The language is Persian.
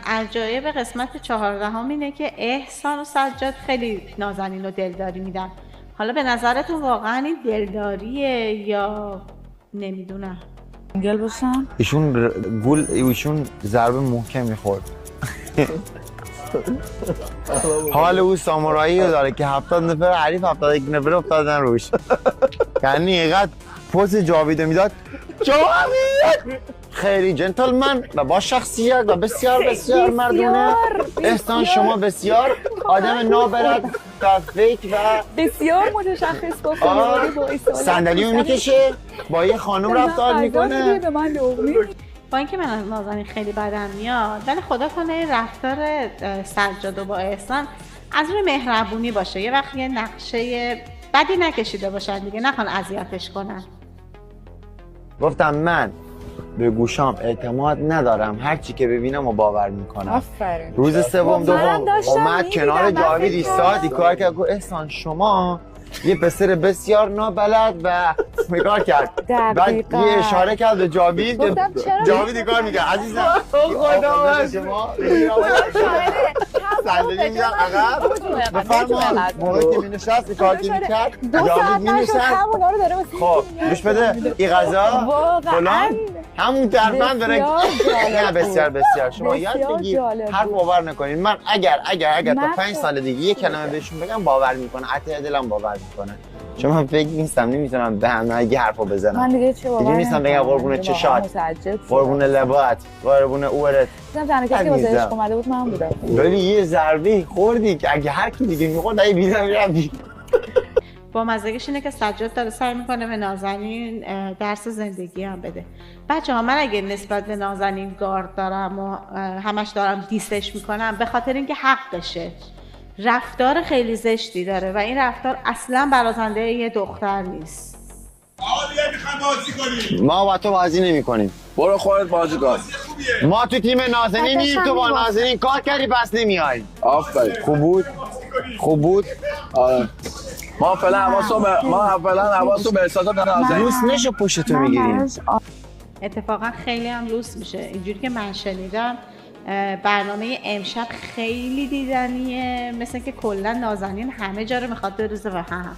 عجایب قسمت 14 اینه که احسان و سجاد خیلی نازنین و دلداری میدن. حالا به نظرتون واقعا این دلداریه یا نمیدونم؟ گل باشن؟ ایشون ضربه محکم میخورد. حال او سامورایی داره که 70 نفر حریف 71 نفر افتادن روش. یعنی اینقدر پوز جاویدو میداد جاوید خیلی جنتلمن و با شخصیت و بسیار بسیار مردونه. احسان شما بسیار آدم نابلد و فیک و بسیار متشخص بکنید. صندلیو میکشه با یه خانم رفتار میکنه. با اینکه من از نازنین خیلی بدم میاد ولی خدا کنه رفتار سجاد و با احسان از روی مهربونی باشه، یه وقت یه نقشه بدی نکشیده باشن دیگه، نخوان اذیتش کنن. گفتم من به گوشام اعتماد ندارم، هر چی که ببینم و باور میکنم. آفرین. روز سوم اومد کنار جاوید ایستاد کار کرد، گفت احسان شما یه پسر بسیار نابلد و میکار کرد. بعد یه اشاره کرد به جاوید. جاوید کار میکرد عزیزم خدا شما صندلی میزن عقب بفرما. موقعی که مینشست کار که میکرد جاوید مینشست. خب گوش بده این غذا فلان همون درمن داره. نه بسیار بسیار شما یاد بگیر حرف باور نکنین. من اگر تا 5 سال دیگه یه کلمه بهشون بگم باور میکنه، حتی دلم باور میکنه. چون من فکر نیستم نمیتونم به همه حرفو بزنم. من دیگه چه باور نیستم بگم قربون چشات، قربون لبات، قربون اورت. مثلا تنها کسی که واسه عشق اومده بود من بودم. ولی یه ضربه خوردی که اگه هر کی دیگه میخورد اگه بیرون میرفت. با مزگش اینه که سجاد داره سعی میکنه به نازنین درس زندگی هم بده. بچه‌ها من اگه نسبت به نازنین گارد دارم و همش دارم دیسش میکنم به خاطر اینکه حقشه. رفتار خیلی زشتی داره و این رفتار اصلا برازنده یه دختر نیست. ما با تو بازی نمی‌کنیم. برو خودت بازی کن. ما تو تیم نازنینیم، تو با نازنین کار کردی پس نمیای. آفرین. خوب بود. آره. ما فعلا حواسو به احساسات نازنین. لوس نشو پشت تو میگیریم. اتفاقا خیلی هم لوس میشه. اینجوری که من شنیدم برنامه امشب خیلی دیدنیه، مثل که کلا نازنین همه جا رو میخواد بروزه به هم.